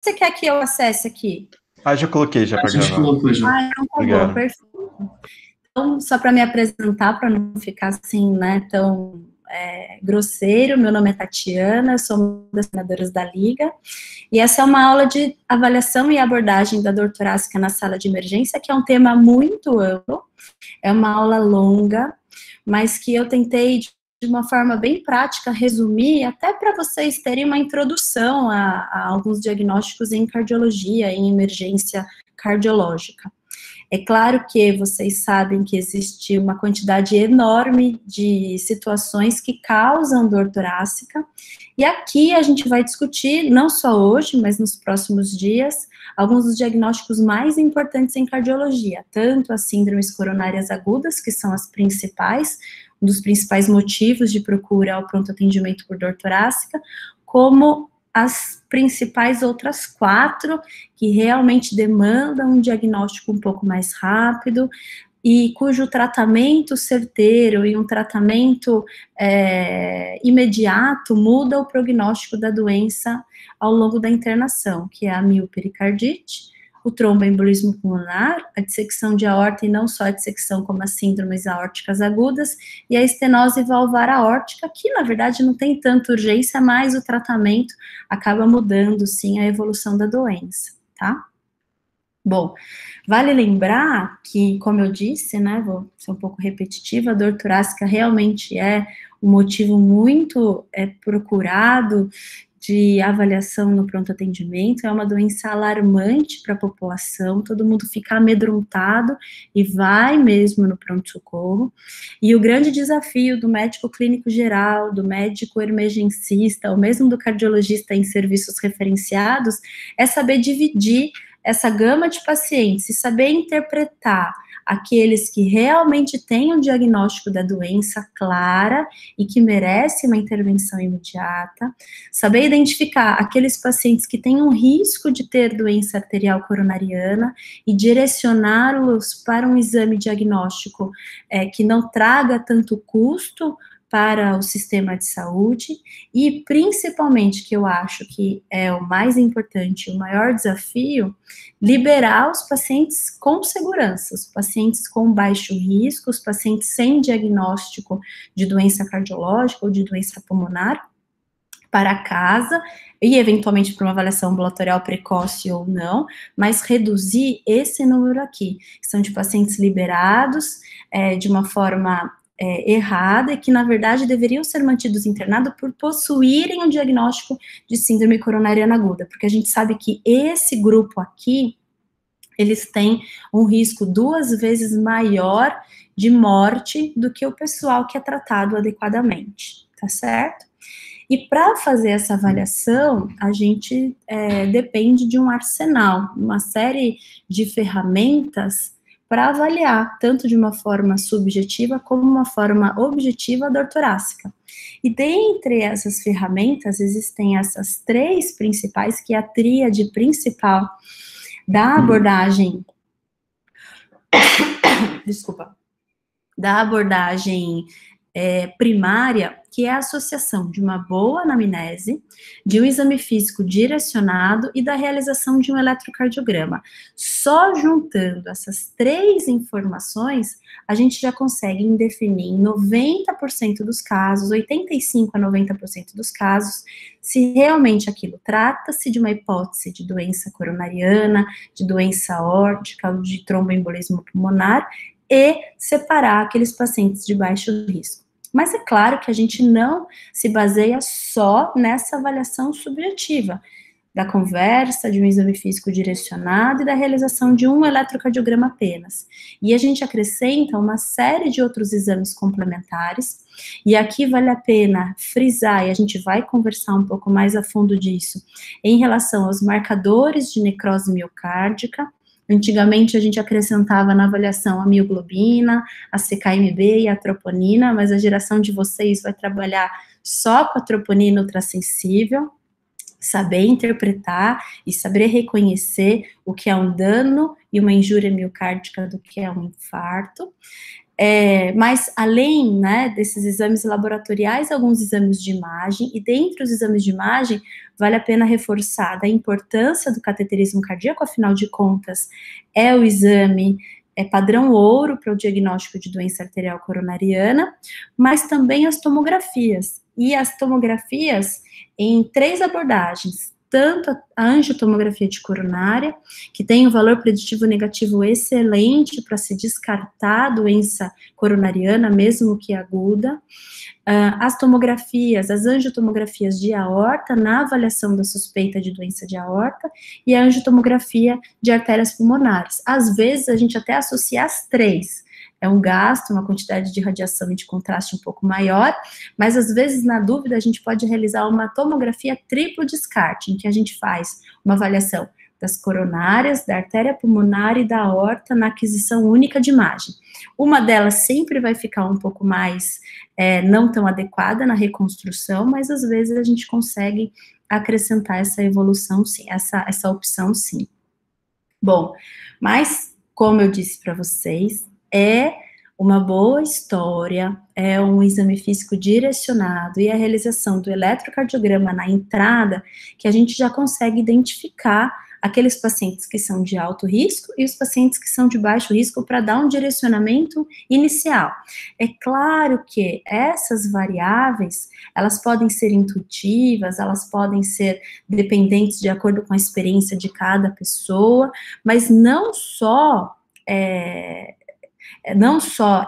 você quer que eu acesse aqui? Já coloquei já para gravar. Colocou já. Então tá bom, perfeito. Então, só para me apresentar, para não ficar assim, né, tão grosseiro, meu nome é Tatiana, sou uma das coordenadoras da Liga, e essa é uma aula de avaliação e abordagem da dor torácica na sala de emergência, que é um tema muito amplo, é uma aula longa, mas que eu tentei de uma forma bem prática resumir, até para vocês terem uma introdução a alguns diagnósticos em cardiologia, em emergência cardiológica. É claro que vocês sabem que existe uma quantidade enorme de situações que causam dor torácica, e aqui a gente vai discutir, não só hoje, mas nos próximos dias, alguns dos diagnósticos mais importantes em cardiologia, tanto as síndromes coronárias agudas, que são as principais, um dos principais motivos de procura ao pronto atendimento por dor torácica, como as principais outras 4, que realmente demandam um diagnóstico um pouco mais rápido, e cujo tratamento certeiro e um tratamento imediato muda o prognóstico da doença ao longo da internação, que é a miopericardite, o tromboembolismo pulmonar, a dissecção de aorta, e não só a dissecção como as síndromes aórticas agudas, e a estenose valvar aórtica, que na verdade não tem tanta urgência, mas o tratamento acaba mudando, sim, a evolução da doença, tá? Bom, vale lembrar que, como eu disse, né, vou ser um pouco repetitiva, a dor torácica realmente é um motivo muito procurado de avaliação no pronto atendimento, é uma doença alarmante para a população, todo mundo fica amedrontado e vai mesmo no pronto-socorro, e o grande desafio do médico clínico geral, do médico emergencista, ou mesmo do cardiologista em serviços referenciados, é saber dividir essa gama de pacientes e saber interpretar aqueles que realmente têm um diagnóstico da doença clara e que merece uma intervenção imediata, saber identificar aqueles pacientes que têm um risco de ter doença arterial coronariana e direcioná-los para um exame diagnóstico que não traga tanto custo para o sistema de saúde, e principalmente, que eu acho que é o mais importante, o maior desafio, liberar os pacientes com segurança, os pacientes com baixo risco, os pacientes sem diagnóstico de doença cardiológica ou de doença pulmonar, para casa, e eventualmente para uma avaliação ambulatorial precoce ou não, mas reduzir esse número aqui, que são de pacientes liberados de uma forma errada, e que na verdade deveriam ser mantidos internados por possuírem o diagnóstico de síndrome coronariana aguda, porque a gente sabe que esse grupo aqui, eles têm um risco 2 vezes maior de morte do que o pessoal que é tratado adequadamente, tá certo? E para fazer essa avaliação, a gente depende de um arsenal, uma série de ferramentas para avaliar, tanto de uma forma subjetiva como uma forma objetiva, a dor torácica. E dentre essas ferramentas, existem essas 3 principais, que é a tríade principal da abordagem, desculpa, da abordagem primária, que é a associação de uma boa anamnese, de um exame físico direcionado e da realização de um eletrocardiograma. Só juntando essas 3 informações, a gente já consegue definir em 90% dos casos, 85% a 90% dos casos, se realmente aquilo trata-se de uma hipótese de doença coronariana, de doença aórtica ou de tromboembolismo pulmonar, e separar aqueles pacientes de baixo risco. Mas é claro que a gente não se baseia só nessa avaliação subjetiva, da conversa, de um exame físico direcionado e da realização de um eletrocardiograma apenas. E a gente acrescenta uma série de outros exames complementares, e aqui vale a pena frisar, e a gente vai conversar um pouco mais a fundo disso, em relação aos marcadores de necrose miocárdica. Antigamente a gente acrescentava na avaliação a mioglobina, a CKMB e a troponina, mas a geração de vocês vai trabalhar só com a troponina ultrassensível, saber interpretar e saber reconhecer o que é um dano e uma injúria miocárdica do que é um infarto. Mas além, né, desses exames laboratoriais, alguns exames de imagem, e dentre os exames de imagem, vale a pena reforçar a importância do cateterismo cardíaco, afinal de contas, é o exame padrão ouro para o diagnóstico de doença arterial coronariana, mas também as tomografias. E as tomografias em 3 abordagens, tanto a angiotomografia de coronária, que tem um valor preditivo negativo excelente para se descartar a doença coronariana, mesmo que aguda, as tomografias, as angiotomografias de aorta, na avaliação da suspeita de doença de aorta, e a angiotomografia de artérias pulmonares. Às vezes, a gente até associa as 3, é um gasto, uma quantidade de radiação e de contraste um pouco maior, mas às vezes, na dúvida, a gente pode realizar uma tomografia triplo descarte, em que a gente faz uma avaliação das coronárias, da artéria pulmonar e da aorta na aquisição única de imagem. Uma delas sempre vai ficar um pouco mais não tão adequada na reconstrução, mas às vezes a gente consegue acrescentar essa evolução, sim, essa opção, sim. Bom, mas, como eu disse para vocês, é uma boa história, é um exame físico direcionado e a realização do eletrocardiograma na entrada que a gente já consegue identificar aqueles pacientes que são de alto risco e os pacientes que são de baixo risco para dar um direcionamento inicial. É claro que essas variáveis, elas podem ser intuitivas, elas podem ser dependentes de acordo com a experiência de cada pessoa, mas não só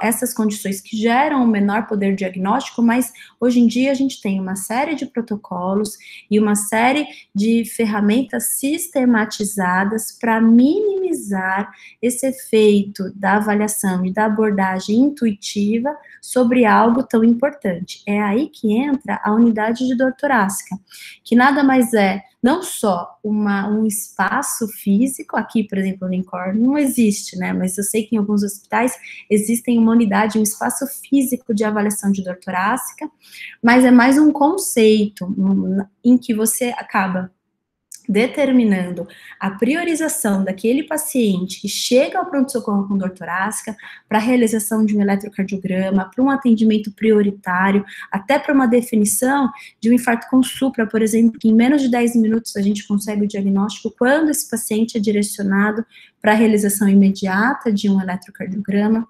essas condições que geram um menor poder diagnóstico, mas hoje em dia a gente tem uma série de protocolos e uma série de ferramentas sistematizadas para minimizar esse efeito da avaliação e da abordagem intuitiva sobre algo tão importante. É aí que entra a unidade de dor torácica, que nada mais é não só um espaço físico, aqui, por exemplo, no INCOR não existe, né, mas eu sei que em alguns hospitais existem uma unidade, um espaço físico de avaliação de dor torácica, mas é mais um conceito em que você acaba determinando a priorização daquele paciente que chega ao pronto-socorro com dor torácica para a realização de um eletrocardiograma, para um atendimento prioritário, até para uma definição de um infarto com supra, por exemplo, que em menos de 10 minutos a gente consegue o diagnóstico quando esse paciente é direcionado para a realização imediata de um eletrocardiograma,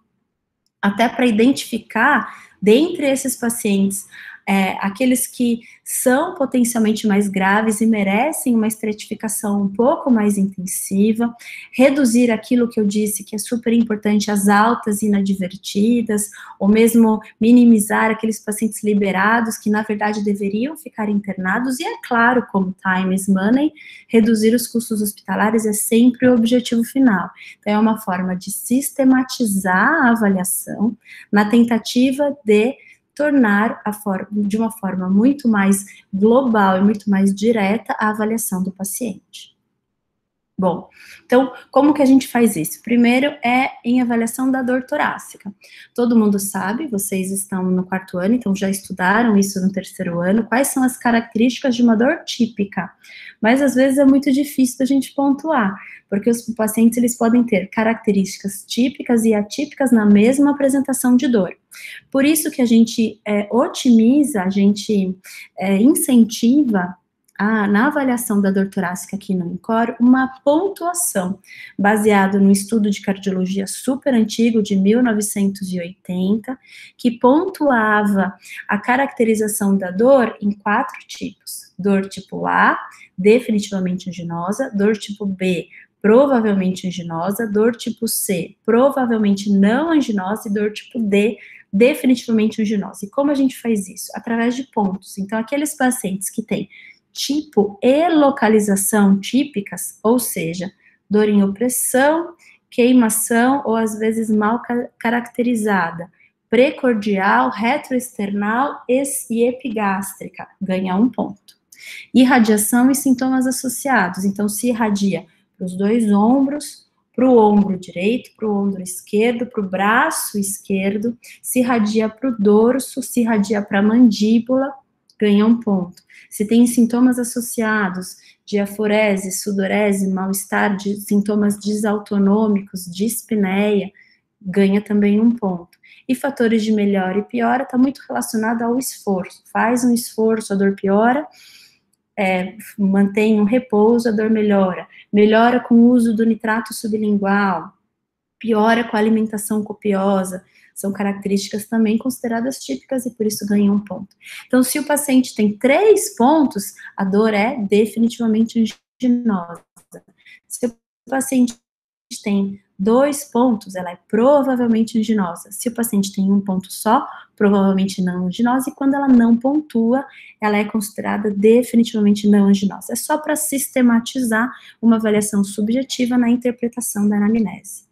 até para identificar, dentre esses pacientes, aqueles que são potencialmente mais graves e merecem uma estratificação um pouco mais intensiva, reduzir aquilo que eu disse que é super importante, as altas inadvertidas, ou mesmo minimizar aqueles pacientes liberados que na verdade deveriam ficar internados, e é claro, como time is money, reduzir os custos hospitalares é sempre o objetivo final. Então é uma forma de sistematizar a avaliação na tentativa de tornar de uma forma muito mais global e muito mais direta a avaliação do paciente. Bom, então, como que a gente faz isso? Primeiro é em avaliação da dor torácica. Todo mundo sabe, vocês estão no 4º ano, então já estudaram isso no 3º ano, quais são as características de uma dor típica. Mas às vezes é muito difícil da gente pontuar, porque os pacientes eles podem ter características típicas e atípicas na mesma apresentação de dor. Por isso que a gente otimiza, a gente incentiva na avaliação da dor torácica aqui no INCOR, uma pontuação, baseado num estudo de cardiologia super antigo, de 1980, que pontuava a caracterização da dor em 4 tipos. Dor tipo A, definitivamente anginosa, dor tipo B, provavelmente anginosa, dor tipo C, provavelmente não anginosa, e dor tipo D, definitivamente anginosa. E como a gente faz isso? Através de pontos. Então, aqueles pacientes que têm tipo e localização típicas, ou seja, dor em opressão, queimação ou às vezes mal caracterizada, precordial, retroesternal e epigástrica, ganha 1 ponto. Irradiação e sintomas associados, então se irradia para os 2 ombros, para o ombro direito, para o ombro esquerdo, para o braço esquerdo, se irradia para o dorso, se irradia para a mandíbula, ganha 1 ponto. Se tem sintomas associados, diaforese, sudorese, mal-estar, sintomas desautonômicos, dispneia, ganha também um ponto. E fatores de melhora e piora está muito relacionado ao esforço. Faz um esforço, a dor piora, mantém um repouso, a dor melhora. Melhora com o uso do nitrato sublingual, piora com a alimentação copiosa. São características também consideradas típicas e por isso ganham um ponto. Então, se o paciente tem 3 pontos, a dor é definitivamente anginosa. Se o paciente tem 2 pontos, ela é provavelmente anginosa. Se o paciente tem 1 ponto só, provavelmente não anginosa, e quando ela não pontua, ela é considerada definitivamente não anginosa. É só para sistematizar uma avaliação subjetiva na interpretação da anamnese.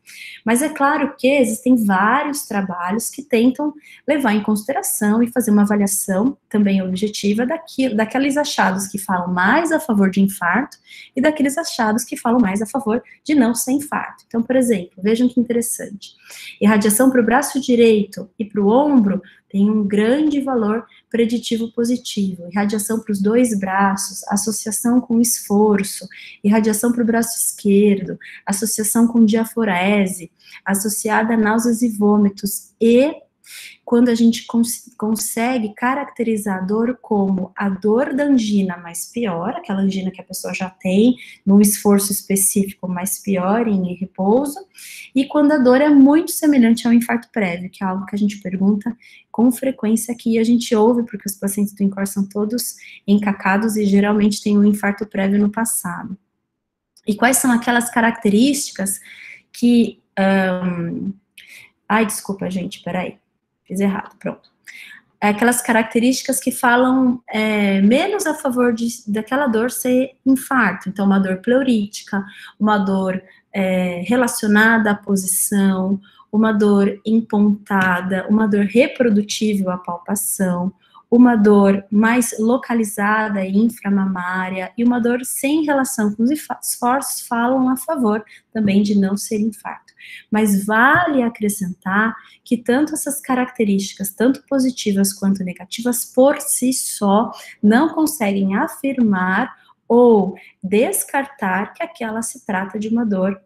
Mas é claro que existem vários trabalhos que tentam levar em consideração e fazer uma avaliação também objetiva daqueles achados que falam mais a favor de infarto e daqueles achados que falam mais a favor de não ser infarto. Então, por exemplo, vejam que interessante. Irradiação para o braço direito e para o ombro tem um grande valor preditivo positivo. Irradiação para os 2 braços, associação com esforço, irradiação para o braço esquerdo, associação com diaforese, associada a náuseas e vômitos, e quando a gente consegue caracterizar a dor como a dor da angina mais pior, aquela angina que a pessoa já tem, num esforço específico mais pior, em repouso, e quando a dor é muito semelhante ao infarto prévio, que é algo que a gente pergunta com frequência aqui, a gente ouve, porque os pacientes do INCOR são todos encacados e geralmente têm um infarto prévio no passado. E quais são aquelas características que... Ai, desculpa, gente, peraí. Fiz errado, pronto. Aquelas características que falam menos a favor daquela dor ser infarto. Então, uma dor pleurítica, uma dor relacionada à posição, uma dor empontada, uma dor reprodutível à palpação, uma dor mais localizada e inframamária, e uma dor sem relação com os esforços falam a favor também de não ser infarto. Mas vale acrescentar que tanto essas características, tanto positivas quanto negativas, por si só, não conseguem afirmar ou descartar que aquela se trata de uma dor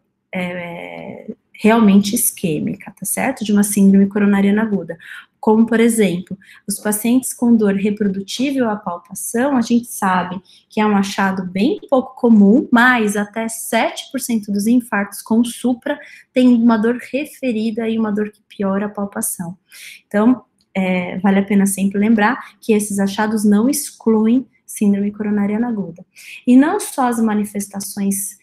realmente isquêmica, tá certo? De uma síndrome coronariana aguda. Como, por exemplo, os pacientes com dor reprodutível à palpação, a gente sabe que é um achado bem pouco comum, mas até 7% dos infartos com supra tem uma dor referida e uma dor que piora a palpação. Então, vale a pena sempre lembrar que esses achados não excluem síndrome coronariana aguda. E não só as manifestações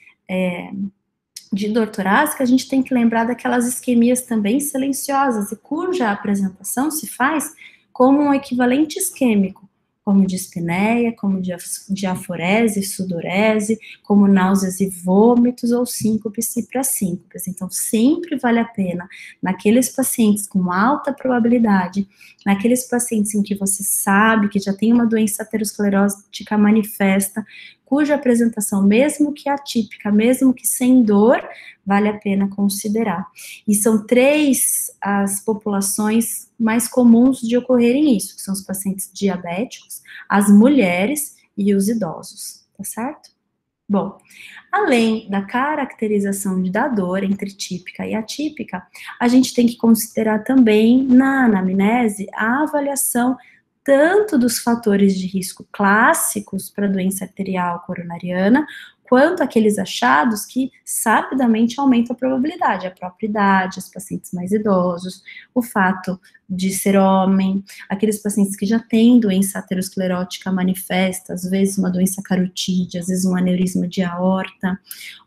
de dor torácica, a gente tem que lembrar daquelas isquemias também silenciosas, e cuja apresentação se faz como um equivalente isquêmico, como dispneia, como diaforese, sudorese, como náuseas e vômitos, ou síncopes e pré-síncopes. Então, sempre vale a pena, naqueles pacientes com alta probabilidade, naqueles pacientes em que você sabe que já tem uma doença aterosclerótica manifesta, cuja apresentação, mesmo que atípica, mesmo que sem dor, vale a pena considerar. E são 3 as populações mais comuns de ocorrerem isso, que são os pacientes diabéticos, as mulheres e os idosos, tá certo? Bom, além da caracterização da dor entre típica e atípica, a gente tem que considerar também, na anamnese, a avaliação tanto dos fatores de risco clássicos para a doença arterial coronariana, quanto aqueles achados que sapidamente aumentam a probabilidade, a própria idade, os pacientes mais idosos, o fato de ser homem, aqueles pacientes que já têm doença aterosclerótica manifesta, às vezes uma doença carotídea, às vezes um aneurisma de aorta,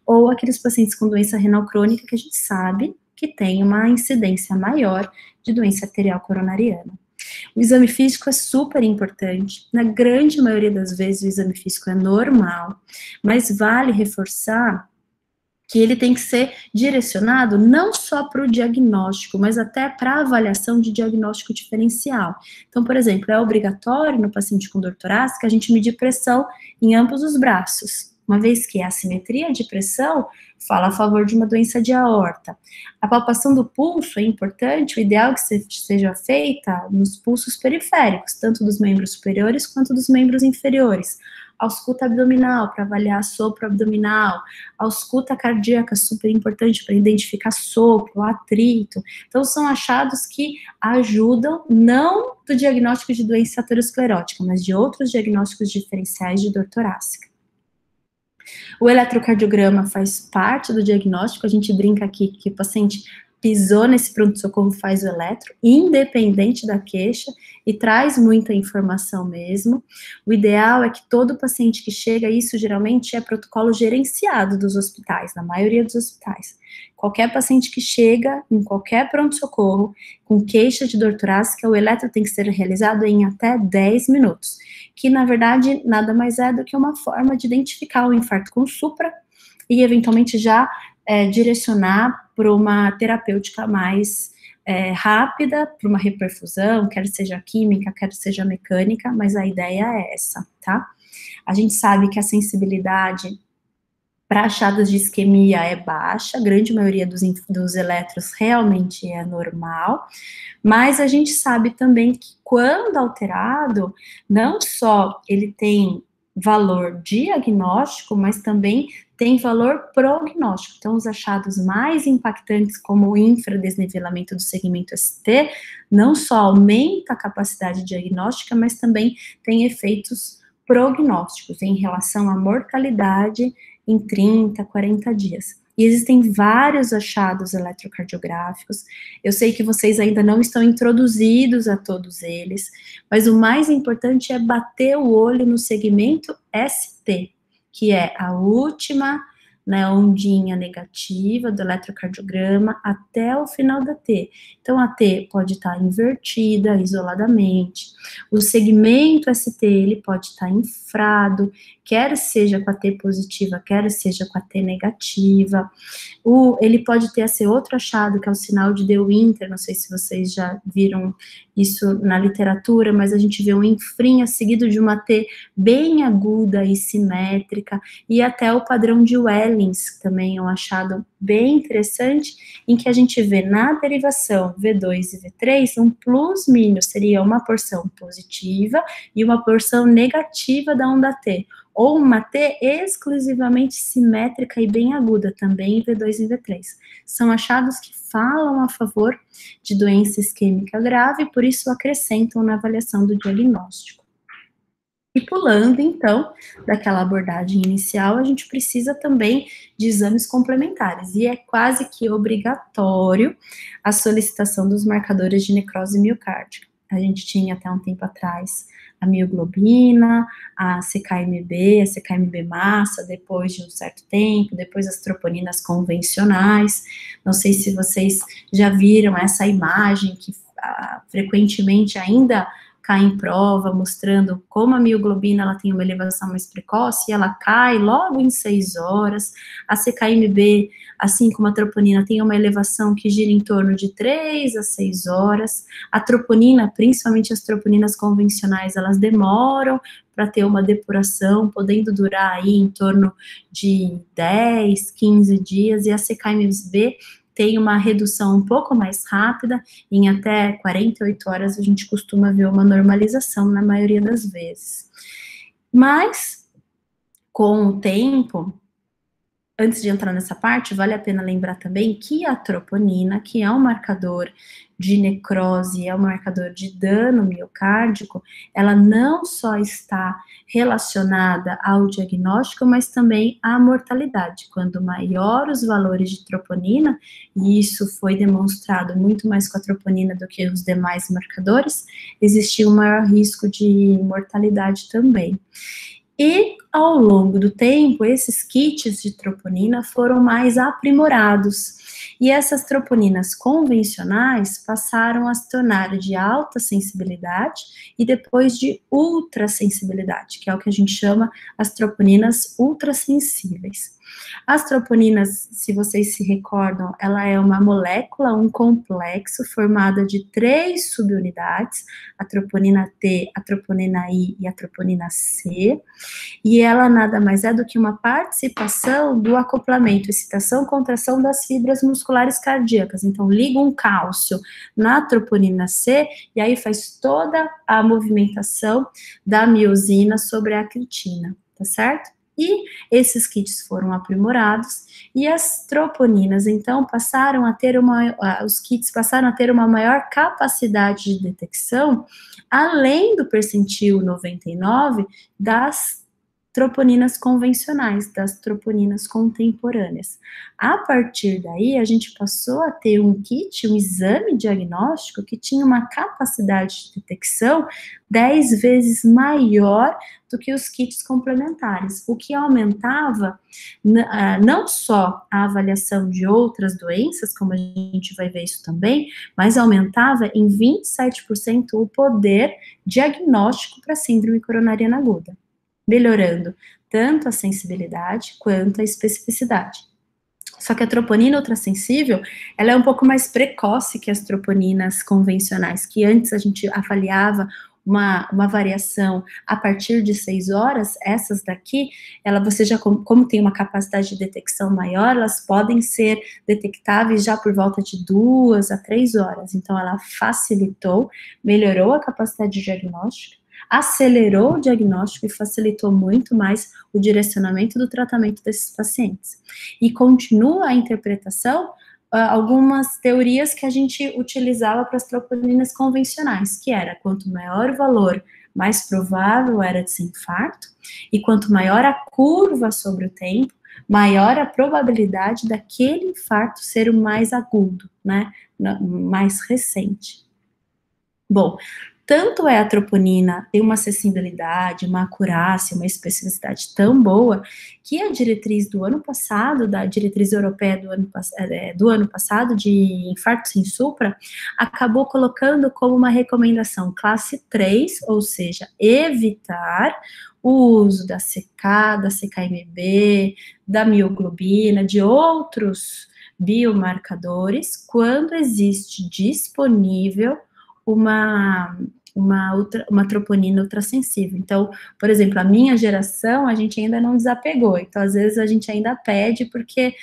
ou aqueles pacientes com doença renal crônica que a gente sabe que tem uma incidência maior de doença arterial coronariana. O exame físico é super importante, na grande maioria das vezes o exame físico é normal, mas vale reforçar que ele tem que ser direcionado não só para o diagnóstico, mas até para a avaliação de diagnóstico diferencial. Então, por exemplo, é obrigatório no paciente com dor torácica a gente medir pressão em ambos os braços, uma vez que a assimetria de pressão fala a favor de uma doença de aorta. A palpação do pulso é importante, o ideal é que seja feita nos pulsos periféricos, tanto dos membros superiores quanto dos membros inferiores. ausculta abdominal, para avaliar sopro abdominal, ausculta cardíaca, super importante para identificar sopro, atrito. Então, são achados que ajudam, não do diagnóstico de doença aterosclerótica, mas de outros diagnósticos diferenciais de dor torácica. O eletrocardiograma faz parte do diagnóstico, a gente brinca aqui que o paciente pisou nesse pronto-socorro, faz o eletro, independente da queixa, e traz muita informação mesmo. O ideal é que todo paciente que chega, isso geralmente é protocolo gerenciado dos hospitais, na maioria dos hospitais. Qualquer paciente que chega em qualquer pronto-socorro com queixa de dor torácica, o eletro tem que ser realizado em até 10 minutos, que na verdade nada mais é do que uma forma de identificar o infarto com supra e eventualmente já direcionar para uma terapêutica mais rápida, para uma reperfusão, quer seja química, quer seja mecânica, mas a ideia é essa, tá? A gente sabe que a sensibilidade para achados de isquemia é baixa, a grande maioria dos eletros realmente é normal, mas a gente sabe também que quando alterado, não só ele tem valor diagnóstico, mas também tem valor prognóstico. Então, os achados mais impactantes, como o infradesnivelamento do segmento ST, não só aumenta a capacidade diagnóstica, mas também tem efeitos prognósticos em relação à mortalidade em 30, 40 dias. E existem vários achados eletrocardiográficos. Eu sei que vocês ainda não estão introduzidos a todos eles, mas o mais importante é bater o olho no segmento ST, que é a última, né, ondinha negativa do eletrocardiograma até o final da T. Então, a T pode estar invertida, isoladamente. O segmento ST, ele pode estar infrado, quer seja com a T positiva, quer seja com a T negativa. Ele pode ter esse outro achado, que é o sinal de De Winter, não sei se vocês já viram isso na literatura, mas a gente vê um infrinha seguido de uma T bem aguda e simétrica, e até o padrão de Wellings, que também é um achado bem interessante, em que a gente vê na derivação V2 e V3, um plus mínus seria uma porção positiva e uma porção negativa da onda T, ou uma T exclusivamente simétrica e bem aguda, também em V2 e V3. São achados que falam a favor de doença isquêmica grave, por isso acrescentam na avaliação do diagnóstico. E pulando, então, daquela abordagem inicial, a gente precisa também de exames complementares, e é quase que obrigatório a solicitação dos marcadores de necrose miocárdica. A gente tinha até um tempo atrás a mioglobina, a CKMB massa, depois de um certo tempo, depois as troponinas convencionais. Não sei se vocês já viram essa imagem que frequentemente ainda cai em prova, mostrando como a mioglobina ela tem uma elevação mais precoce, e ela cai logo em 6 horas, a CKMB, assim como a troponina, tem uma elevação que gira em torno de 3 a 6 horas, a troponina, principalmente as troponinas convencionais, elas demoram para ter uma depuração, podendo durar aí em torno de 10, 15 dias, e a CKMB tem uma redução um pouco mais rápida, em até 48 horas a gente costuma ver uma normalização na maioria das vezes. Mas, com o tempo, antes de entrar nessa parte, vale a pena lembrar também que a troponina, que é um marcador de necrose, é um marcador de dano miocárdico, ela não só está relacionada ao diagnóstico, mas também à mortalidade. Quando maior os valores de troponina, e isso foi demonstrado muito mais com a troponina do que os demais marcadores, existia um maior risco de mortalidade também. E, ao longo do tempo, esses kits de troponina foram mais aprimorados. E essas troponinas convencionais passaram a se tornar de alta sensibilidade e depois de ultrassensibilidade, que é o que a gente chama as troponinas ultrassensíveis. As troponinas, se vocês se recordam, ela é uma molécula, um complexo formada de 3 subunidades, a troponina T, a troponina I e a troponina C, e ela nada mais é do que uma participação do acoplamento, excitação, contração das fibras musculares cardíacas. Então, liga um cálcio na troponina C e aí faz toda a movimentação da miosina sobre a acritina. tá certo? E esses kits foram aprimorados e as troponinas, então, os kits passaram a ter uma maior capacidade de detecção, além do percentil 99 das troponinas convencionais, das troponinas contemporâneas. A partir daí, a gente passou a ter um kit, um exame diagnóstico que tinha uma capacidade de detecção 10 vezes maior do que os kits complementares, o que aumentava não só a avaliação de outras doenças, como a gente vai ver isso também, mas aumentava em 27% o poder diagnóstico para síndrome coronariana aguda, melhorando tanto a sensibilidade quanto a especificidade. Só que a troponina ultrassensível, ela é um pouco mais precoce que as troponinas convencionais, que antes a gente avaliava uma variação a partir de 6 horas, essas daqui, você já, como tem uma capacidade de detecção maior, elas podem ser detectáveis já por volta de 2 a 3 horas. Então, ela facilitou, melhorou a capacidade de diagnóstico, acelerou o diagnóstico e facilitou muito mais o direcionamento do tratamento desses pacientes. E continua a interpretação algumas teorias que a gente utilizava para as troponinas convencionais, que era quanto maior o valor, mais provável era de ser infarto, e quanto maior a curva sobre o tempo, maior a probabilidade daquele infarto ser o mais agudo, né, mais recente. Bom, tanto é a troponina tem uma acessibilidade, uma acurácia, uma especificidade tão boa, que a diretriz do ano passado, da diretriz europeia do ano passado, de infarto sem supra, acabou colocando como uma recomendação classe 3, ou seja, evitar o uso da CK, da CK-MB, da mioglobina, de outros biomarcadores, quando existe disponível uma troponina ultrassensível. Então, por exemplo, a minha geração, a gente ainda não desapegou, então às vezes a gente ainda pede, porque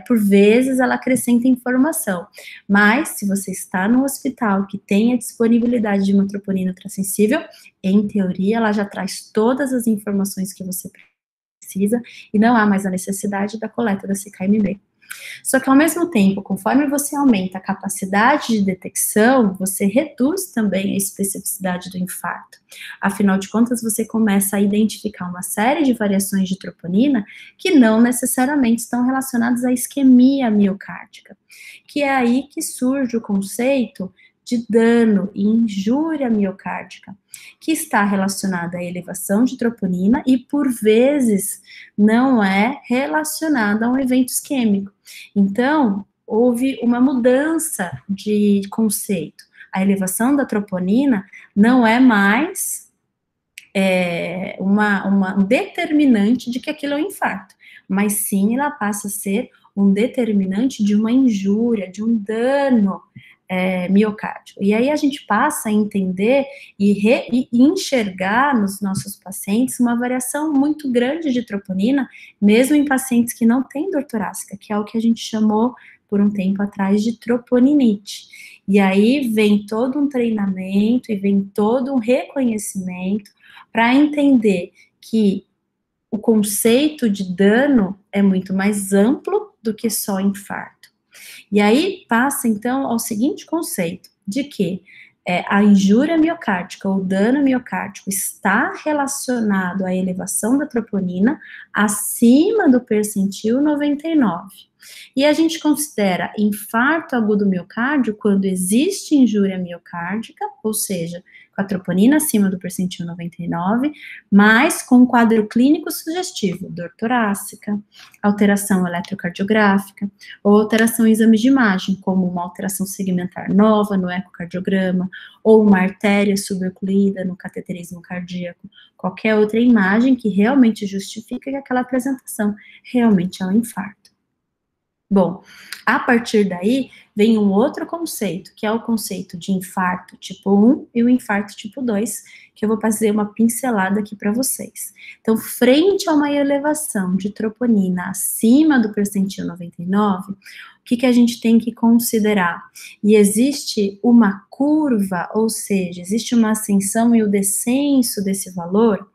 por vezes ela acrescenta informação, mas se você está no hospital que tem a disponibilidade de uma troponina ultrassensível, em teoria ela já traz todas as informações que você precisa, e não há mais a necessidade da coleta da CK-MB. Só que ao mesmo tempo, conforme você aumenta a capacidade de detecção, você reduz também a especificidade do infarto. Afinal de contas, você começa a identificar uma série de variações de troponina que não necessariamente estão relacionadas à isquemia miocárdica, que é aí que surge o conceito de dano e injúria miocárdica, que está relacionada à elevação de troponina e, por vezes, não é relacionada a um evento isquêmico. Então, houve uma mudança de conceito. A elevação da troponina não é mais um determinante de que aquilo é um infarto, mas sim ela passa a ser um determinante de uma injúria, de um dano miocárdico. E aí a gente passa a entender e enxergar nos nossos pacientes uma variação muito grande de troponina, mesmo em pacientes que não têm dor torácica, que é o que a gente chamou por um tempo atrás de troponinite. E aí vem todo um treinamento e vem todo um reconhecimento para entender que o conceito de dano é muito mais amplo do que só infarto. E aí passa, então, ao seguinte conceito, de que a injúria miocárdica ou dano miocárdico está relacionado à elevação da troponina acima do percentil 99. E a gente considera infarto agudo miocárdio quando existe injúria miocárdica, ou seja, com a troponina acima do percentil 99, mas com um quadro clínico sugestivo, dor torácica, alteração eletrocardiográfica, ou alteração em exames de imagem, como uma alteração segmentar nova no ecocardiograma, ou uma artéria suboccluída no cateterismo cardíaco, qualquer outra imagem que realmente justifica que aquela apresentação realmente é um infarto. Bom, a partir daí, vem um outro conceito, que é o conceito de infarto tipo 1 e o infarto tipo 2, que eu vou fazer uma pincelada aqui para vocês. Então, frente a uma elevação de troponina acima do percentil 99, o que a gente tem que considerar? E existe uma curva, ou seja, existe uma ascensão e o descenso desse valor.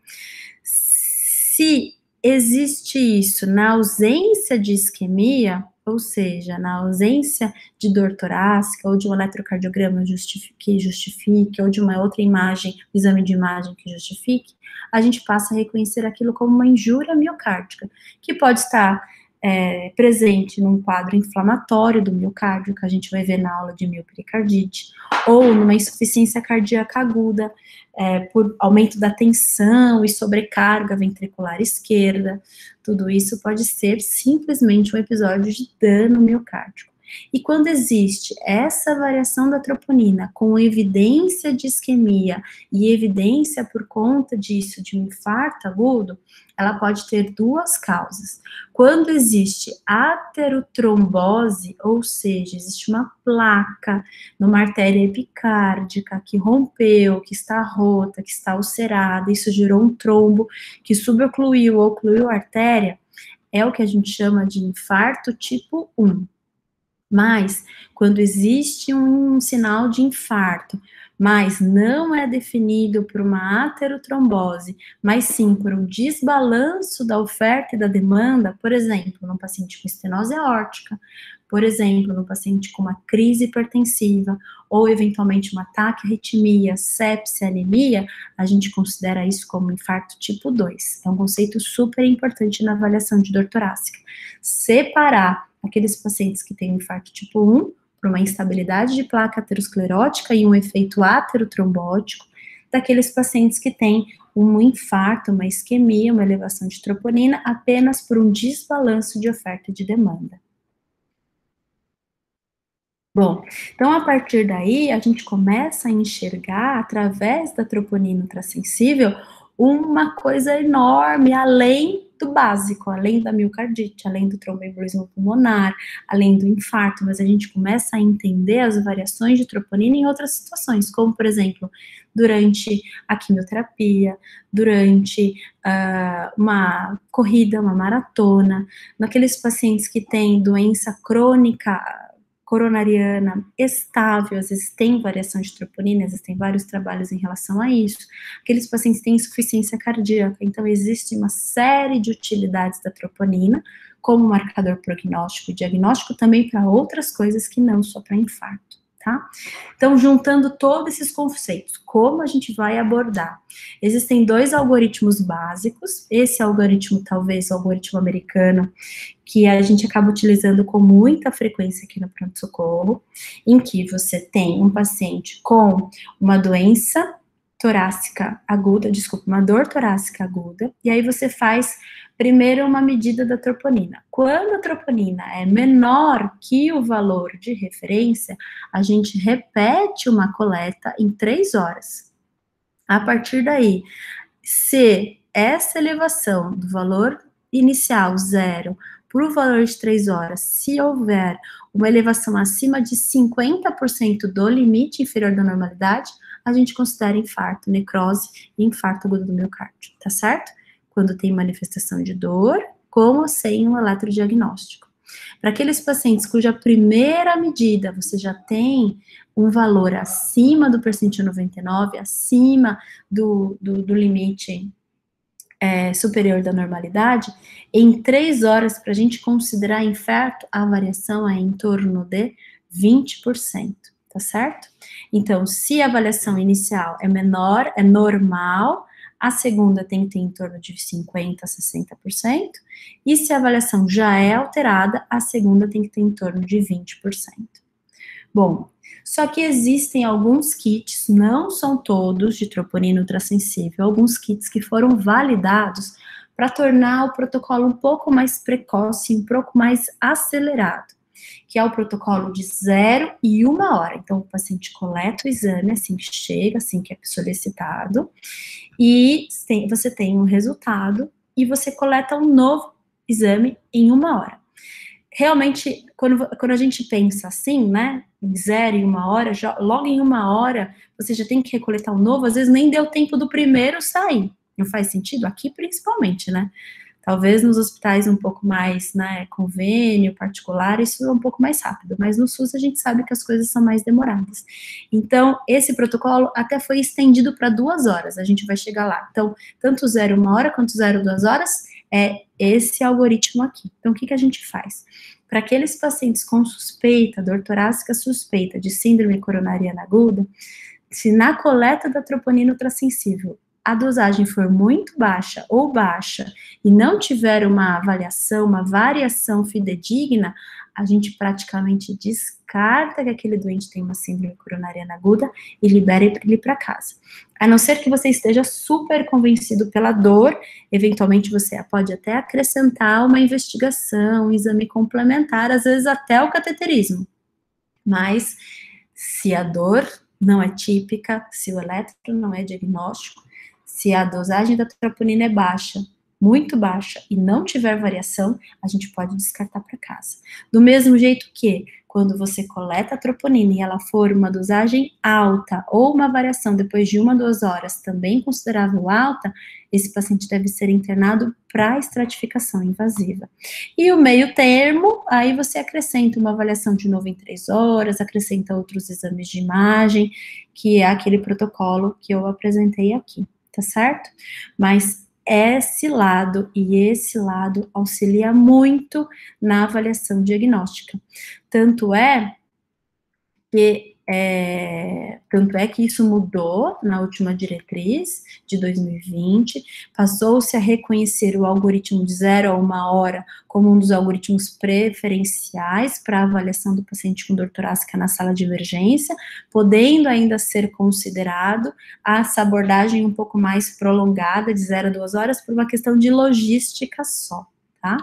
Se existe isso na ausência de isquemia, ou seja, na ausência de dor torácica, ou de um eletrocardiograma que justifique, ou de uma outra imagem, um exame de imagem que justifique, a gente passa a reconhecer aquilo como uma injúria miocárdica, que pode estar presente num quadro inflamatório do miocárdio, que a gente vai ver na aula de miopericardite, ou numa insuficiência cardíaca aguda, por aumento da tensão e sobrecarga ventricular esquerda. Tudo isso pode ser simplesmente um episódio de dano miocárdico. E quando existe essa variação da troponina com evidência de isquemia e evidência por conta disso de um infarto agudo, ela pode ter duas causas. Quando existe aterotrombose, ou seja, existe uma placa numa artéria epicárdica que rompeu, que está rota, que está ulcerada, isso gerou um trombo que subocluiu ou ocluiu a artéria, é o que a gente chama de infarto tipo 1. Mas, quando existe um sinal de infarto, mas não é definido por uma aterotrombose, mas sim por um desbalanço da oferta e da demanda, por exemplo, num paciente com estenose aórtica, por exemplo, num paciente com uma crise hipertensiva, ou eventualmente um ataque, arritmia, sepse, anemia, a gente considera isso como infarto tipo 2. É um conceito super importante na avaliação de dor torácica. Separar aqueles pacientes que têm um infarto tipo 1, por uma instabilidade de placa aterosclerótica e um efeito aterotrombótico, daqueles pacientes que têm um infarto, uma isquemia, uma elevação de troponina, apenas por um desbalanço de oferta e de demanda. Bom, então a partir daí, a gente começa a enxergar, através da troponina ultrassensível, uma coisa enorme, além do básico, além da miocardite, além do tromboembolismo pulmonar, além do infarto, mas a gente começa a entender as variações de troponina em outras situações, como, por exemplo, durante a quimioterapia, durante uma corrida, uma maratona, naqueles pacientes que têm doença crônica coronariana estável, às vezes tem variação de troponina, existem vários trabalhos em relação a isso. Aqueles pacientes têm insuficiência cardíaca, então existe uma série de utilidades da troponina como marcador prognóstico e diagnóstico também para outras coisas que não só para infarto, tá? Então, juntando todos esses conceitos, como a gente vai abordar? Existem dois algoritmos básicos, esse algoritmo, talvez o algoritmo americano, que a gente acaba utilizando com muita frequência aqui no pronto-socorro, em que você tem um paciente com uma doença torácica aguda, uma dor torácica aguda, e aí você faz primeiro uma medida da troponina. Quando a troponina é menor que o valor de referência, a gente repete uma coleta em 3 horas. A partir daí, se essa elevação do valor inicial, 0, por um valor de 3 horas, se houver uma elevação acima de 50% do limite inferior da normalidade, a gente considera infarto, necrose e infarto agudo do miocárdio, tá certo? Quando tem manifestação de dor, com ou sem um eletrodiagnóstico. Para aqueles pacientes cuja primeira medida você já tem um valor acima do percentil 99, acima do limite superior da normalidade, em 3 horas, para a gente considerar infarto, a variação é em torno de 20%, tá certo? Então, se a avaliação inicial é menor, é normal, a segunda tem que ter em torno de 50% a 60%, e se a avaliação já é alterada, a segunda tem que ter em torno de 20%. Bom, só que existem alguns kits, não são todos de troponina ultrassensível, alguns kits que foram validados para tornar o protocolo um pouco mais precoce, um pouco mais acelerado, que é o protocolo de 0 e 1 hora. Então, o paciente coleta o exame assim que chega, assim que é solicitado, e você tem um resultado, e você coleta um novo exame em 1 hora. Realmente, quando a gente pensa assim, né, em 0 e 1 hora, logo em 1 hora, você já tem que recoletar um novo, às vezes nem deu tempo do primeiro sair. Não faz sentido? Aqui, principalmente, né? Talvez nos hospitais um pouco mais, né, convênio, particular, isso é um pouco mais rápido, mas no SUS a gente sabe que as coisas são mais demoradas. Então, esse protocolo até foi estendido para 2 horas, a gente vai chegar lá. Então, tanto 0 1 hora quanto 0 2 horas, é esse algoritmo aqui. Então, o que a gente faz? Para aqueles pacientes com suspeita, dor torácica suspeita de síndrome coronariana aguda, se na coleta da troponina ultrassensível a dosagem for muito baixa ou baixa e não tiver uma avaliação, uma variação fidedigna, a gente praticamente descarta que aquele doente tem uma síndrome coronariana aguda e libera ele para casa. A não ser que você esteja super convencido pela dor, eventualmente você pode até acrescentar uma investigação, um exame complementar, às vezes até o cateterismo. Mas se a dor não é típica, se o eletro não é diagnóstico, se a dosagem da troponina é baixa, muito baixa, e não tiver variação, a gente pode descartar para casa. Do mesmo jeito que, quando você coleta a troponina e ela for uma dosagem alta, ou uma variação depois de 1 a 2 horas também considerável alta, esse paciente deve ser internado para estratificação invasiva. E o meio termo, aí você acrescenta uma avaliação de novo em 3 horas, acrescenta outros exames de imagem, que é aquele protocolo que eu apresentei aqui. Tá certo? Mas esse lado e esse lado auxilia muito na avaliação diagnóstica. Tanto é que isso mudou na última diretriz de 2020, passou-se a reconhecer o algoritmo de 0 a 1 hora como um dos algoritmos preferenciais para a avaliação do paciente com dor torácica na sala de emergência, podendo ainda ser considerado essa abordagem um pouco mais prolongada, de 0 a 2 horas, por uma questão de logística só, tá?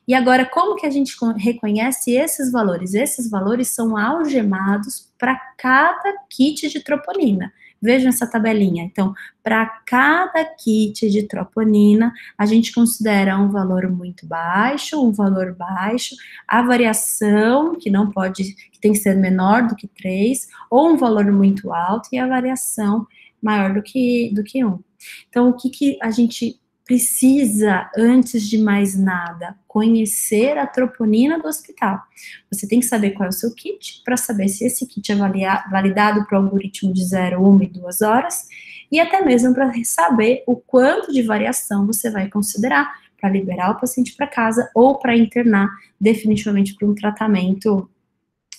E agora, como que a gente reconhece esses valores? Esses valores são algemados para cada kit de troponina. Vejam essa tabelinha. Então, para cada kit de troponina, a gente considera um valor muito baixo, um valor baixo, a variação, que não pode, que tem que ser menor do que 3, ou um valor muito alto, e a variação maior do que 1. Então, o que a gente precisa, antes de mais nada, conhecer a troponina do hospital. Você tem que saber qual é o seu kit, para saber se esse kit é validado para o algoritmo de 0, 1 e 2 horas, e até mesmo para saber o quanto de variação você vai considerar para liberar o paciente para casa ou para internar definitivamente para um tratamento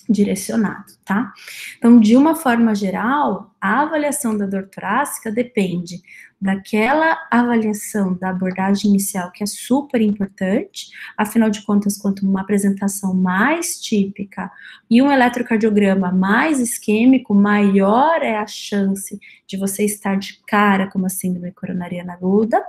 direcionado, tá? Então, de uma forma geral, a avaliação da dor torácica depende daquela avaliação da abordagem inicial, que é super importante, afinal de contas, quanto uma apresentação mais típica e um eletrocardiograma mais isquêmico, maior é a chance de você estar de cara com uma síndrome coronariana aguda,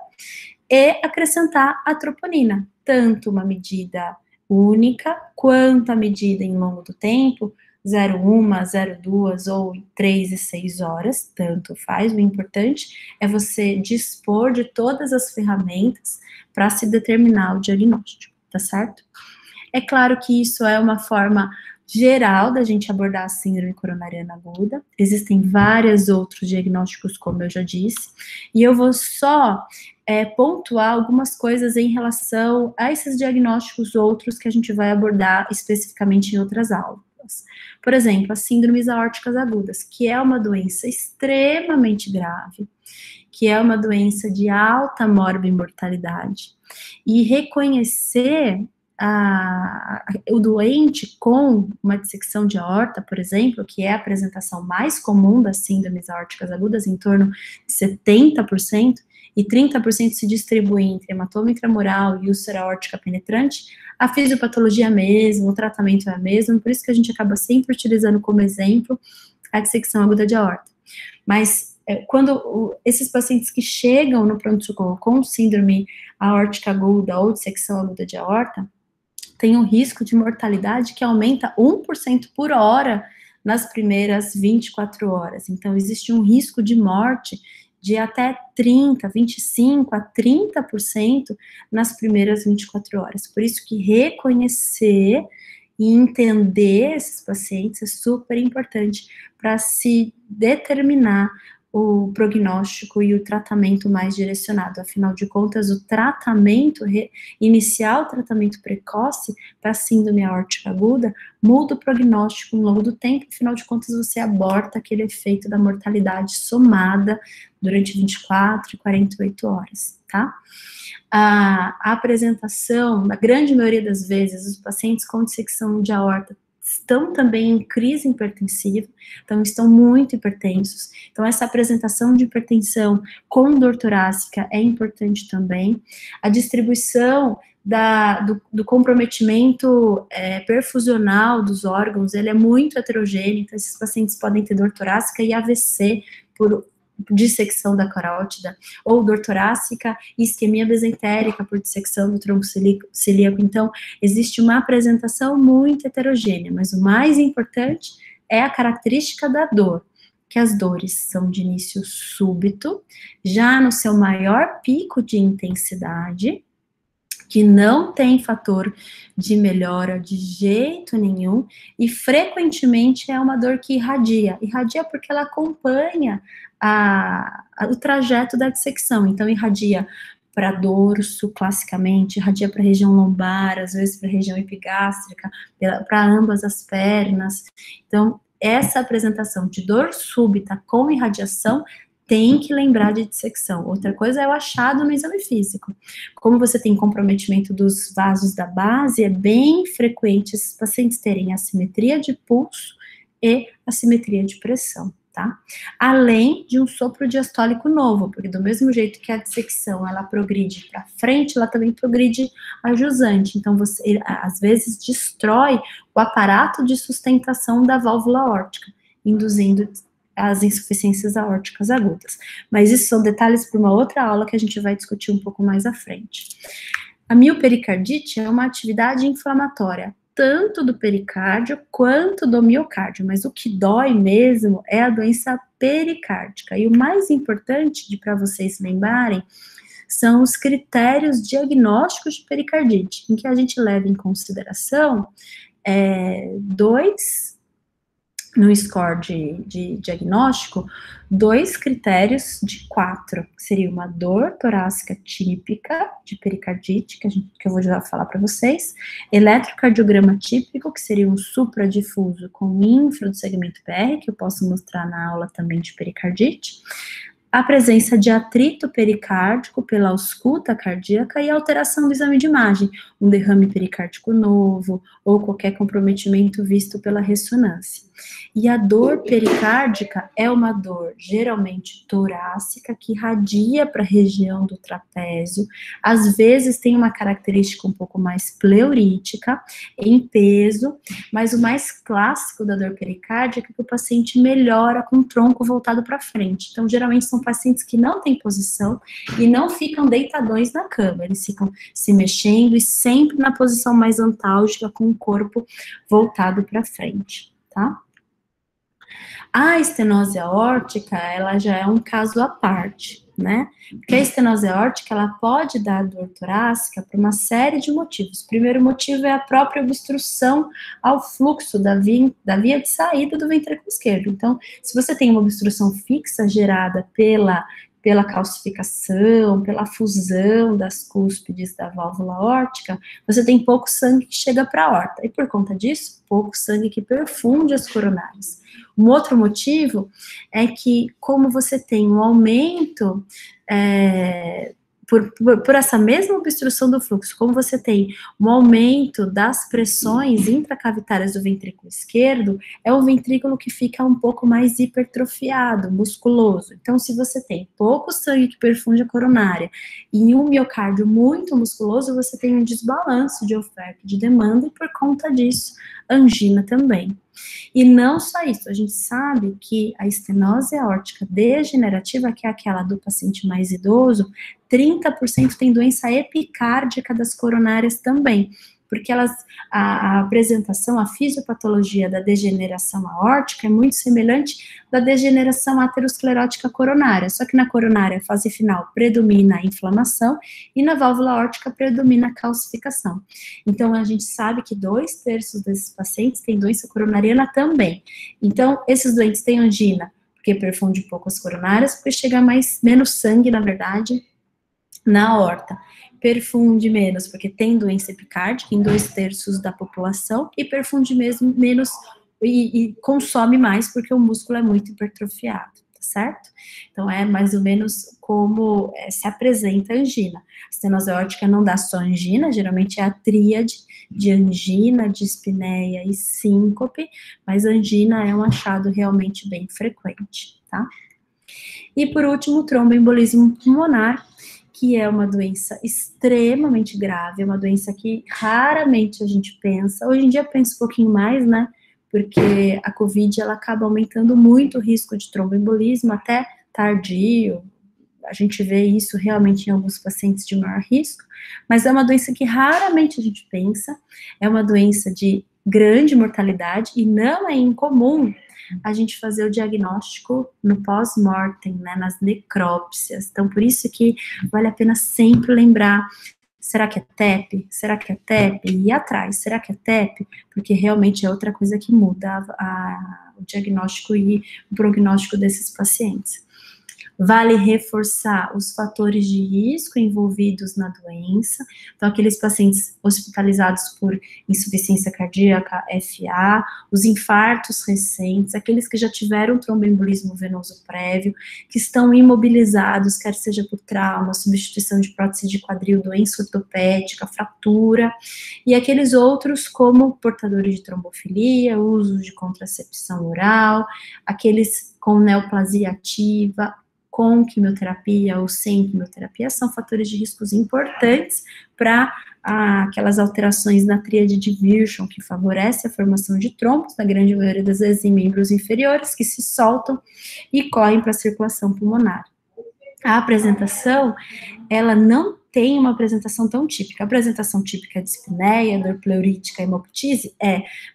e acrescentar a troponina, tanto uma medida única, quanto a medida em longo do tempo, 0,1, 0,2 ou 3 e 6 horas, tanto faz. O importante é você dispor de todas as ferramentas para se determinar o diagnóstico, tá certo? É claro que isso é uma forma geral da gente abordar a síndrome coronariana aguda. Existem vários outros diagnósticos, como eu já disse, e eu vou só pontuar algumas coisas em relação a esses diagnósticos outros que a gente vai abordar especificamente em outras aulas. Por exemplo, as síndromes aórticas agudas, que é uma doença extremamente grave, que é uma doença de alta morbimortalidade, e reconhecer o doente com uma dissecção de aorta, por exemplo, que é a apresentação mais comum das síndromes aórticas agudas, em torno de 70%, e 30% se distribui entre hematoma intramural e úlcera aórtica penetrante, a fisiopatologia é a mesma, o tratamento é a mesma, por isso que a gente acaba sempre utilizando como exemplo a dissecção aguda de aorta. Mas quando esses pacientes que chegam no pronto-socorro com síndrome aórtica aguda ou dissecção aguda de aorta, tem um risco de mortalidade que aumenta 1% por hora nas primeiras 24 horas. Então, existe um risco de morte de até 25% a 30% nas primeiras 24 horas. Por isso que reconhecer e entender esses pacientes é super importante para se determinar o prognóstico e o tratamento mais direcionado. Afinal de contas, o tratamento inicial, o tratamento precoce para síndrome aórtica aguda, muda o prognóstico ao longo do tempo, afinal de contas, você aborta aquele efeito da mortalidade somada durante 24 e 48 horas, tá? A apresentação, na grande maioria das vezes, os pacientes com dissecção de aorta estão também em crise hipertensiva, então estão muito hipertensos. Então, essa apresentação de hipertensão com dor torácica é importante também. A distribuição do comprometimento perfusional dos órgãos, ele é muito heterogêneo, então esses pacientes podem ter dor torácica e AVC por dissecção da carótida, ou dor torácica e isquemia mesentérica por dissecção do tronco celíaco. Então, existe uma apresentação muito heterogênea, mas o mais importante é a característica da dor, que as dores são de início súbito, já no seu maior pico de intensidade, que não tem fator de melhora de jeito nenhum, e frequentemente é uma dor que irradia porque ela acompanha o trajeto da dissecção, então irradia para dorso, classicamente, irradia para a região lombar, às vezes para a região epigástrica, para ambas as pernas. Então, essa apresentação de dor súbita com irradiação tem que lembrar de dissecção. Outra coisa é o achado no exame físico. Como você tem comprometimento dos vasos da base, é bem frequente esses pacientes terem assimetria de pulso e assimetria de pressão, tá? Além de um sopro diastólico novo, porque do mesmo jeito que a dissecção, ela progride para frente, ela também progride a jusante. Então, você, às vezes, destrói o aparato de sustentação da válvula aórtica, induzindo as insuficiências aórticas agudas. Mas isso são detalhes para uma outra aula que a gente vai discutir um pouco mais à frente. A miopericardite é uma atividade inflamatória, tanto do pericárdio quanto do miocárdio, mas o que dói mesmo é a doença pericárdica. E o mais importante para vocês lembrarem são os critérios diagnósticos de pericardite, em que a gente leva em consideração no score de diagnóstico, 2 critérios de 4, que seria uma dor torácica típica de pericardite, que eu vou já falar para vocês, eletrocardiograma típico, que seria um supradifuso com infra do segmento PR, que eu posso mostrar na aula também de pericardite, a presença de atrito pericárdico pela ausculta cardíaca e alteração do exame de imagem, um derrame pericárdico novo ou qualquer comprometimento visto pela ressonância. E a dor pericárdica é uma dor geralmente torácica que irradia para a região do trapézio, às vezes tem uma característica um pouco mais pleurítica, em peso, mas o mais clássico da dor pericárdica é que o paciente melhora com o tronco voltado para frente. Então, geralmente são pacientes que não têm posição e não ficam deitadões na cama, eles ficam se mexendo e sempre na posição mais antálgica com o corpo voltado para frente, tá? A estenose aórtica, ela já é um caso à parte, né? Porque a estenose aórtica, ela pode dar dor torácica por uma série de motivos. O primeiro motivo é a própria obstrução ao fluxo da via de saída do ventrículo esquerdo. Então, se você tem uma obstrução fixa gerada pela calcificação, pela fusão das cúspides da válvula aórtica, você tem pouco sangue que chega para a aorta. E por conta disso, pouco sangue que perfunde as coronárias. Um outro motivo é que, como você tem um aumento, por essa mesma obstrução do fluxo, como você tem um aumento das pressões intracavitárias do ventrículo esquerdo, é o ventrículo que fica um pouco mais hipertrofiado, musculoso. Então, se você tem pouco sangue que perfunde a coronária e um miocárdio muito musculoso, você tem um desbalanço de oferta e de demanda, e por conta disso, angina também. E não só isso, a gente sabe que a estenose aórtica degenerativa, que é aquela do paciente mais idoso, 30% tem doença epicárdica das coronárias também, porque a apresentação, a fisiopatologia da degeneração aórtica é muito semelhante da degeneração aterosclerótica coronária, só que na coronária, fase final, predomina a inflamação e na válvula aórtica predomina a calcificação. Então, a gente sabe que 2/3 desses pacientes têm doença coronariana também. Então, esses doentes têm angina, porque perfunde pouco as coronárias, porque chega menos sangue, na verdade, na aorta. Perfunde menos, porque tem doença epicárdica em 2/3 da população, e perfunde menos e consome mais, porque o músculo é muito hipertrofiado, tá certo? Então, é mais ou menos como se apresenta a angina. A estenose aórtica não dá só angina, geralmente é a tríade de angina, dispneia e síncope, mas a angina é um achado realmente bem frequente, tá? E por último, o tromboembolismo pulmonar, que é uma doença extremamente grave, é uma doença que raramente a gente pensa. Hoje em dia pensa um pouquinho mais, né? Porque a COVID, ela acaba aumentando muito o risco de tromboembolismo, até tardio. A gente vê isso realmente em alguns pacientes de maior risco, mas é uma doença que raramente a gente pensa, é uma doença de grande mortalidade e não é incomum a gente fazer o diagnóstico no pós-mortem, né, nas necrópsias. Então, por isso que vale a pena sempre lembrar, será que é TEP? Será que é TEP? E ir atrás, será que é TEP? Porque realmente é outra coisa que muda o diagnóstico e o prognóstico desses pacientes. Vale reforçar os fatores de risco envolvidos na doença, então aqueles pacientes hospitalizados por insuficiência cardíaca, FA, os infartos recentes, aqueles que já tiveram tromboembolismo venoso prévio, que estão imobilizados, quer seja por trauma, substituição de prótese de quadril, doença ortopédica, fratura, e aqueles outros como portadores de trombofilia, uso de contracepção oral, aqueles com neoplasia ativa, com quimioterapia ou sem quimioterapia, são fatores de riscos importantes para aquelas alterações na tríade de Virchow, que favorece a formação de trombos, na grande maioria das vezes em membros inferiores, que se soltam e correm para a circulação pulmonar. A apresentação, ela não tem uma apresentação tão típica. A apresentação típica é dispneia, dor pleurítica, hemoptise?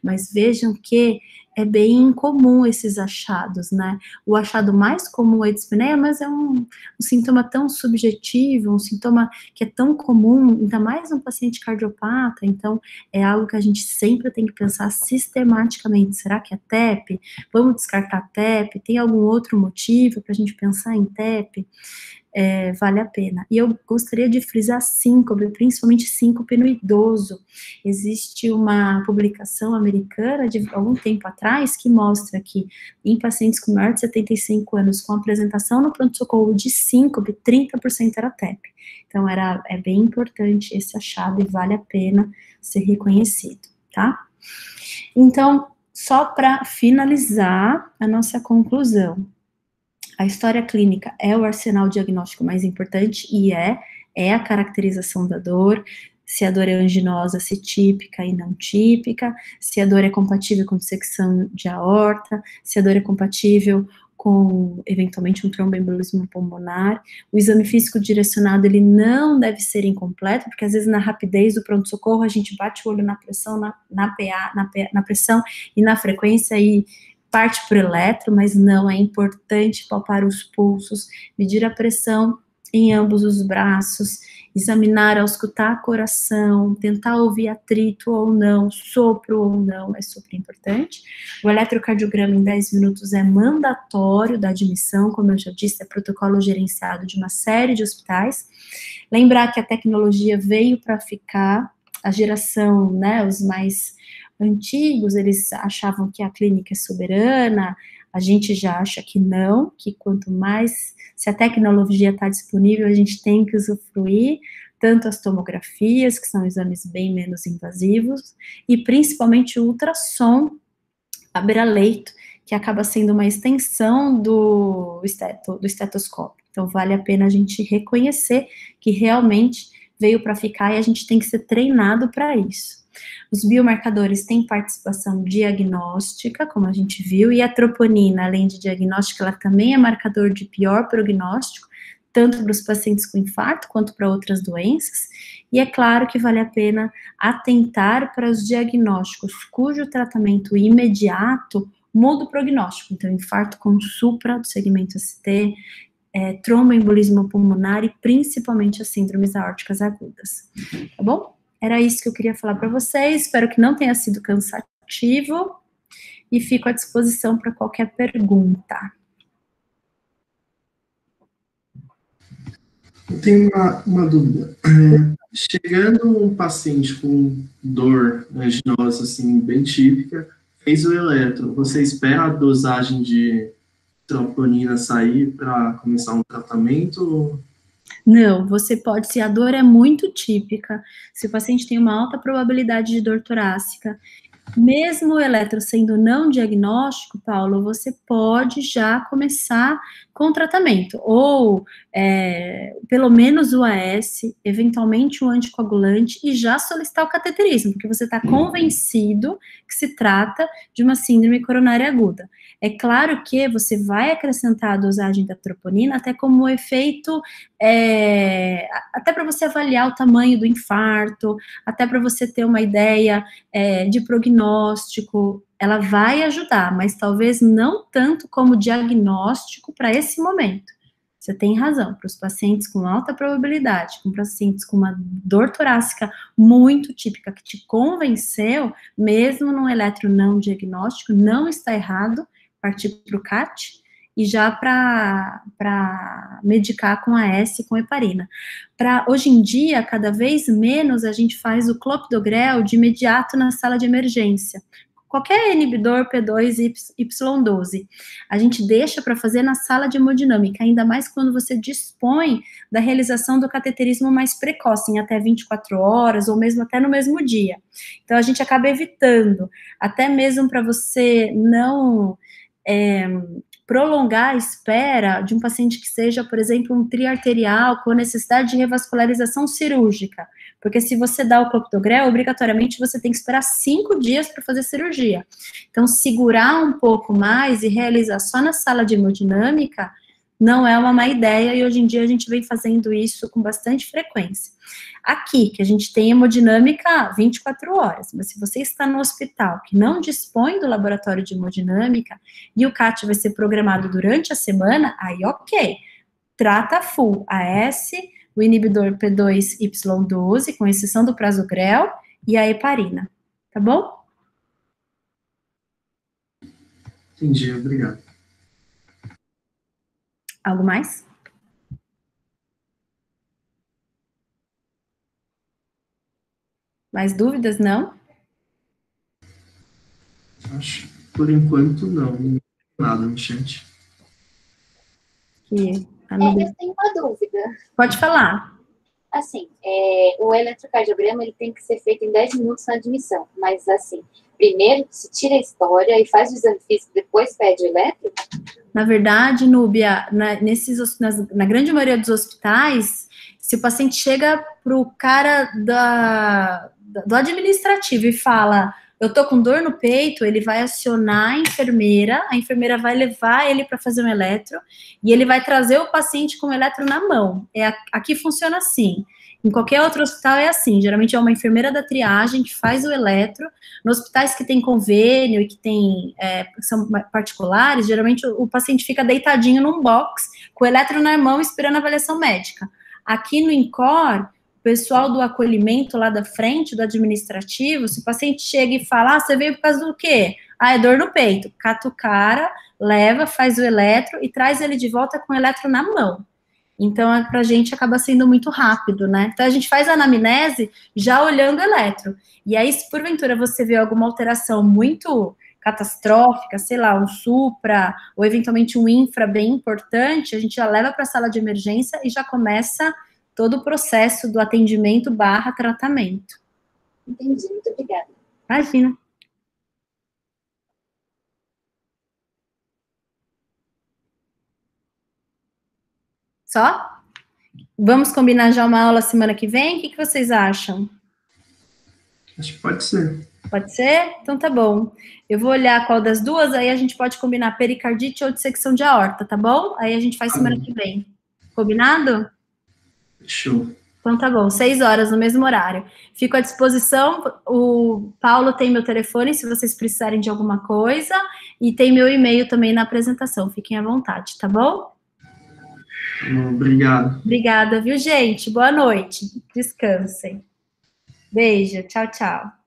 Mas vejam que é bem incomum esses achados, né? O achado mais comum é dispneia, mas é um sintoma tão subjetivo, um sintoma que é tão comum, ainda mais no paciente cardiopata, então é algo que a gente sempre tem que pensar sistematicamente. Será que é TEP? Vamos descartar TEP? Tem algum outro motivo para a gente pensar em TEP? Vale a pena. E eu gostaria de frisar síncope, principalmente síncope no idoso. Existe uma publicação americana de algum tempo atrás que mostra que em pacientes com maior de 75 anos com apresentação no pronto-socorro de síncope, 30% era TEP. Então é bem importante esse achado e vale a pena ser reconhecido, tá? Então, só para finalizar a nossa conclusão, a história clínica é o arsenal diagnóstico mais importante e é a caracterização da dor, se a dor é anginosa, se típica e não típica, se a dor é compatível com dissecção de aorta, se a dor é compatível com, eventualmente, um tromboembolismo pulmonar. O exame físico direcionado, ele não deve ser incompleto, porque às vezes na rapidez do pronto-socorro a gente bate o olho na pressão, na pressão e na frequência e parte por eletro, mas não, é importante palpar os pulsos, medir a pressão em ambos os braços, examinar, auscultar coração, tentar ouvir atrito ou não, sopro ou não, é super importante. O eletrocardiograma em 10 minutos é mandatório da admissão, como eu já disse, é protocolo gerenciado de uma série de hospitais. Lembrar que a tecnologia veio para ficar, a geração, né, os mais antigos, eles achavam que a clínica é soberana, a gente já acha que não, que quanto mais, se a tecnologia está disponível, a gente tem que usufruir, tanto as tomografias, que são exames bem menos invasivos, e principalmente o ultrassom à beira-leito, que acaba sendo uma extensão do estetoscópio. Então, vale a pena a gente reconhecer que realmente veio para ficar e a gente tem que ser treinado para isso. Os biomarcadores têm participação diagnóstica, como a gente viu, e a troponina, além de diagnóstica, ela também é marcador de pior prognóstico, tanto para os pacientes com infarto quanto para outras doenças, e é claro que vale a pena atentar para os diagnósticos cujo tratamento imediato muda o prognóstico, então infarto com supra do segmento ST, tromboembolismo pulmonar e principalmente as síndromes aórticas agudas, tá bom? Era isso que eu queria falar para vocês, espero que não tenha sido cansativo e fico à disposição para qualquer pergunta. Eu tenho uma dúvida. Chegando um paciente com dor anginosa, assim, bem típica, fez o eletro, você espera a dosagem de troponina sair para começar um tratamento? Não, você pode, se a dor é muito típica, se o paciente tem uma alta probabilidade de dor torácica, mesmo o eletro sendo não diagnóstico, Paulo, você pode já começar com o tratamento, ou pelo menos o AS, eventualmente o anticoagulante, e já solicitar o cateterismo, porque você está convencido que se trata de uma síndrome coronária aguda. É claro que você vai acrescentar a dosagem da troponina até como efeito, até para você avaliar o tamanho do infarto, até para você ter uma ideia de prognóstico, ela vai ajudar, mas talvez não tanto como diagnóstico para esse momento. Você tem razão, para os pacientes com alta probabilidade, com pacientes com uma dor torácica muito típica, que te convenceu, mesmo num eletro não diagnóstico, não está errado partir para o CAT, e já para medicar com AS e com heparina. Hoje em dia, cada vez menos a gente faz o clopidogrel de imediato na sala de emergência. Qualquer inibidor P2 Y12, a gente deixa para fazer na sala de hemodinâmica, ainda mais quando você dispõe da realização do cateterismo mais precoce, em até 24 horas, ou mesmo até no mesmo dia. Então, a gente acaba evitando, até mesmo para você não prolongar a espera de um paciente que seja, por exemplo, um triarterial com necessidade de revascularização cirúrgica, porque se você dá o clopidogrel, obrigatoriamente você tem que esperar 5 dias para fazer cirurgia. Então, segurar um pouco mais e realizar só na sala de hemodinâmica não é uma má ideia, e hoje em dia a gente vem fazendo isso com bastante frequência. Aqui, que a gente tem hemodinâmica 24 horas, mas se você está no hospital que não dispõe do laboratório de hemodinâmica e o CAT vai ser programado durante a semana, aí ok, trata full AS, o inibidor P2Y12, com exceção do prasugrel, e a heparina, tá bom? Entendi, obrigado. Algo mais? Mais dúvidas, não? Acho que por enquanto não nada no chat. Eu tenho uma dúvida. Pode falar. Assim, o eletrocardiograma ele tem que ser feito em 10 minutos na admissão, mas assim, primeiro se tira a história e faz o exame físico, depois pede o eletro? Na verdade, Núbia, na grande maioria dos hospitais, se o paciente chega para o cara do administrativo e fala, eu tô com dor no peito, ele vai acionar a enfermeira vai levar ele para fazer um eletro, e ele vai trazer o paciente com o eletro na mão. Aqui funciona assim. Em qualquer outro hospital é assim, geralmente é uma enfermeira da triagem que faz o eletro. Nos hospitais que tem convênio e que são particulares, geralmente o paciente fica deitadinho num box, com o eletro na mão, esperando a avaliação médica. Aqui no INCOR, o pessoal do acolhimento lá da frente, do administrativo, se o paciente chega e fala, você veio por causa do quê? É dor no peito. Cata o cara, leva, faz o eletro e traz ele de volta com o eletro na mão. Então, pra gente acaba sendo muito rápido, né? Então, a gente faz a anamnese já olhando o eletro. E aí, se porventura você vê alguma alteração muito catastrófica, sei lá, um supra, ou eventualmente um infra bem importante, a gente já leva para a sala de emergência e já começa todo o processo do atendimento / tratamento. Entendi, muito obrigada. Imagina. Só? Vamos combinar já uma aula semana que vem? O que vocês acham? Acho que pode ser. Pode ser? Então tá bom. Eu vou olhar qual das duas, aí a gente pode combinar pericardite ou dissecção de aorta, tá bom? Aí a gente faz semana que vem. Combinado? Show. Então tá bom, 6 horas no mesmo horário. Fico à disposição, o Paulo tem meu telefone se vocês precisarem de alguma coisa, e tem meu e-mail também na apresentação, fiquem à vontade, tá bom? Obrigado. Obrigada, viu, gente? Boa noite. Descansem. Beijo. Tchau, tchau.